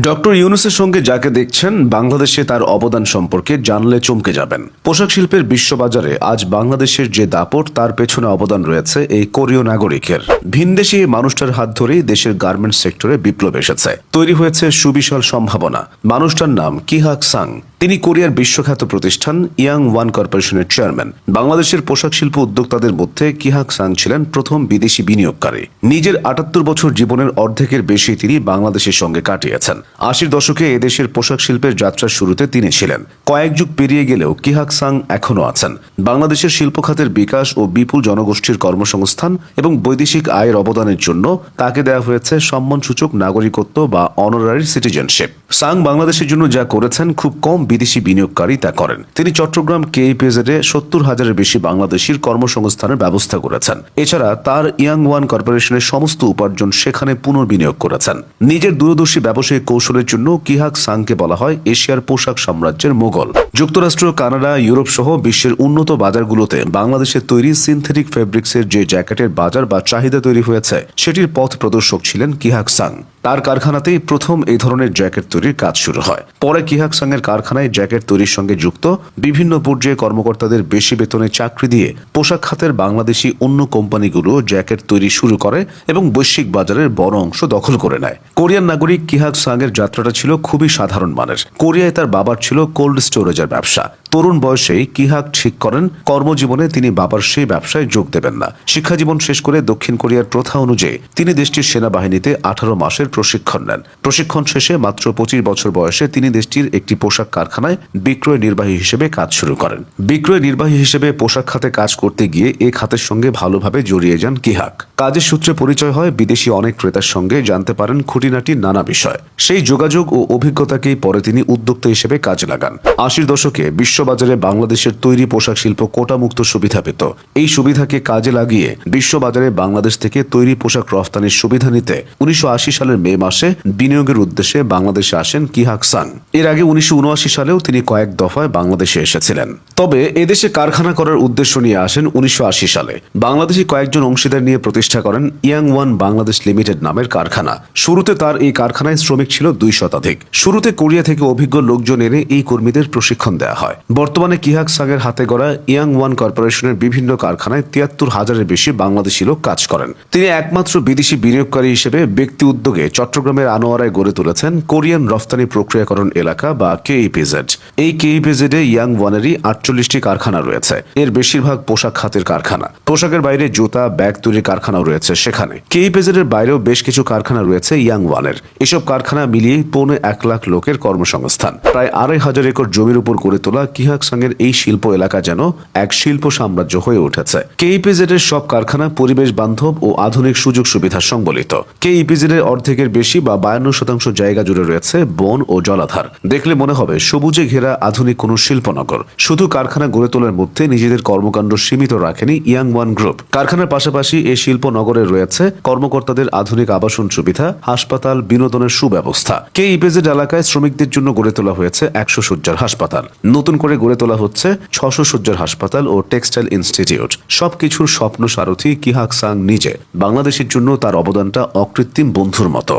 Doctor ইউনূসের সঙ্গে যাকে দেখছেন, বাংলাদেশে তার অবদান সম্পর্কে জানলে চমকে যাবেন। পোশাক শিল্পের বিশ্ববাজারে আজ বাংলাদেশের যে দাপট, তার পেছনে অবদান রয়েছে এই কোরীয় নাগরিকের। ভিনদেশী এই মানুষটার হাত ধরেই দেশের গার্মেন্টস সেক্টরে বিপ্লব এসেছে, তৈরি হয়েছে সুবিশাল সম্ভাবনা। মানুষটার নাম কিহাক সাং। তিনি কোরিয়ার বিশ্বখ্যাত প্রতিষ্ঠান ইয়াং ওয়ান কর্পোরেশনের চেয়ারম্যান। বাংলাদেশের পোশাক শিল্প উদ্যোক্তাদের মধ্যে কিহাক সাং ছিলেন প্রথম বিদেশি বিনিয়োগকারী। নিজের ৭৮ বছর জীবনের অর্ধেকের বেশি তিনি বাংলাদেশের সঙ্গে কাটিয়েছেন। ৮০ দশকে এদেশের পোশাক শিল্পের যাত্রার শুরুতে তিনি ছিলেন। কয়েক যুগ পেরিয়ে গেলেও কিহাক সাং এখনও আছেন। বাংলাদেশের শিল্প খাতের বিকাশ ও বিপুল জনগোষ্ঠীর কর্মসংস্থান এবং বৈদেশিক আয়ের অবদানের জন্য তাকে দেওয়া হয়েছে সম্মানসূচক নাগরিকত্ব বা অনারারি সিটিজেনশিপ। সাং বাংলাদেশের জন্য যা করেছেন, খুব কম বিদেশি বিনিয়োগকারী তা করেন। তিনি চট্টগ্রাম কেইপিজেডে ৭০,০০০-এর বেশি বাংলাদেশির কর্মসংস্থানের ব্যবস্থা করেছেন। এছাড়া তার ইয়াং ওয়ান কর্পোরেশনের সমস্ত উপার্জন সেখানে পুনর্বিনিয়োগ করেছেন। নিজের দূরদর্শী ব্যবসায়িক কৌশলের জন্য কিহাক সাংকে বলা হয় এশিয়ার পোশাক সাম্রাজ্যের মোগল। যুক্তরাষ্ট্র, কানাডা, ইউরোপ সহ বিশ্বের উন্নত বাজারগুলোতে বাংলাদেশের তৈরি সিনথেটিক ফেব্রিক্সের যে জ্যাকেটের বাজার বা চাহিদা তৈরি হয়েছে, সেটির পথ প্রদর্শক ছিলেন কিহাক সাং। তার কারখানাতেই প্রথম এই ধরনের জ্যাকেট তৈরির কাজ শুরু হয়। পরে কিহাক সাংয়ের কারখানায় জ্যাকেট তৈরির সঙ্গে যুক্ত বিভিন্ন পর্যায়ে কর্মকর্তাদের বেশি বেতনে চাকরি দিয়ে পোশাক খাতের বাংলাদেশি অন্য কোম্পানিগুলো জ্যাকেট তৈরি শুরু করে এবং বৈশ্বিক বাজারের বড় অংশ দখল করে নেয়। কোরিয়ান নাগরিক কিহাক সাংয়ের যাত্রাটা ছিল খুবই সাধারণ মানের। কোরিয়ায় তার বাবার ছিল কোল্ড স্টোরেজের ব্যবসা। তরুণ বয়সেই কিহাক ঠিক করেন কর্মজীবনে তিনি বাবার সেই ব্যবসায় যোগ দেবেন না। শিক্ষাজীবন শেষ করে দক্ষিণ কোরিয়ার প্রথা অনুযায়ী তিনি দেশটির সেনাবাহিনীতে ১৮ মাসের প্রশিক্ষণ নেন। প্রশিক্ষণ শেষে মাত্র ২৫ বছর বয়সে তিনি দেশটির একটি পোশাক কারখানায় বিক্রয় নির্বাহী হিসেবে কাজ শুরু করেন। বিক্রয় নির্বাহী হিসেবে পোশাক খাতে কাজ করতে গিয়ে এই খাতের সঙ্গে ভালোভাবে জড়িয়ে যান কিহাক। কাজের সূত্রে পরিচয় হয় বিদেশি অনেক ক্রেতার সঙ্গে, জানতে পারেন খুঁটিনাটি নানা বিষয়। সেই যোগাযোগ ও অভিজ্ঞতাকেই পরে তিনি উদ্যোক্তা হিসেবে কাজে লাগান। ৮০ দশকে বিশ্ববাজারে বাংলাদেশের তৈরি পোশাক শিল্প কোটামুক্ত সুবিধা পেত। এই সুবিধাকে কাজে লাগিয়ে বিশ্ববাজারে বাংলাদেশ থেকে তৈরি পোশাক রফতানির সুবিধা নিতে ১৯৮০ সালের মে মাসে বিনিয়োগের উদ্দেশ্যে বাংলাদেশে আসেন কিহাক সাং। এর আগে ১৯৭৯ সালেও তিনি কয়েক দফায় বাংলাদেশে এসেছিলেন। তবে এদেশে কারখানা করার উদ্দেশ্য নিয়ে আসেন ১৯৮০ সালে। বাংলাদেশি কয়েকজন অংশীদার নিয়ে প্রতিষ্ঠা করেন ইয়াং ওয়ান বাংলাদেশ লিমিটেড নামের কারখানা। শুরুতে তার এই কারখানায় শ্রমিক ছিল ২ শতাধিক। শুরুতে কোরিয়া থেকে অভিজ্ঞ লোকজন এনে এই কর্মীদের প্রশিক্ষণ দেওয়া হয়। বর্তমানে কিহাক সাংয়ের হাতে গড়া ইয়াং ওয়ান কর্পোরেশনের বিভিন্ন কারখানায় ৭৩,০০০-এর বেশি বাংলাদেশি লোক কাজ করেন। তিনি একমাত্র বিদেশি বিনিয়োগকারী হিসেবে ব্যক্তি উদ্যোগে চট্টগ্রামের আনোয়ারায় গড়ে তুলেছেন কোরিয়ান রফতানি প্রক্রিয়াকরণ এলাকা বা কেইপিজেড। এই কেইপিজেডে ইয়াং ওয়ানেরই ৪৮টি কারখানা রয়েছে। এর বেশিরভাগ পোশাক খাতের কারখানা। পোশাকের বাইরে জুতা, ব্যাগ তৈরির কারখানাও রয়েছে সেখানে। কেইপিজেডের বাইরেও বেশ কিছু কারখানা রয়েছে ইয়াং ওয়ানের। এসব কারখানা মিলিয়ে ১,৫ লোকের কর্মসংস্থান। প্রায় ২৫০০ একর জমির উপর গড়ে তোলা কিহাক সাংয়ের এই শিল্প এলাকা যেন এক শিল্প সাম্রাজ্য হয়ে উঠেছে। কেইপিজেড এর সব কারখানা পরিবেশ বান্ধব ও আধুনিক সুযোগ সুবিধা সংবলিত। কেইপিজেড এর অর্ধেকের বেশি বা ৫২% জায়গা জুড়ে রয়েছে বন ও জলাধার। দেখলে মনে হবে সবুজে ঘেরা আধুনিক কোনো শিল্পনগর। শুধু কারখানা গড়ে তোলার মধ্যে নিজেদের কর্মকাণ্ড সীমিত রাখেনি ইয়াং ওয়ান গ্রুপ। কারখানার পাশাপাশি এই শিল্পনগরে রয়েছে কর্মকর্তাদের আধুনিক আবাসন সুবিধা, হাসপাতাল, বিনোদনের সুব্যবস্থা। কেইপিজেড এলাকায় শ্রমিকদের জন্য গড়ে তোলা হয়েছে ১০০ শয্যার হাসপাতাল। নতুন করে গড়ে তোলা হচ্ছে ৬০০ শয্যার হাসপাতাল ও টেক্সটাইল ইনস্টিটিউট। সবকিছুর স্বপ্ন সারথি কিহাক সাং নিজে। বাংলাদেশের জন্য তার অবদানটা অকৃত্রিম বন্ধুর মতো।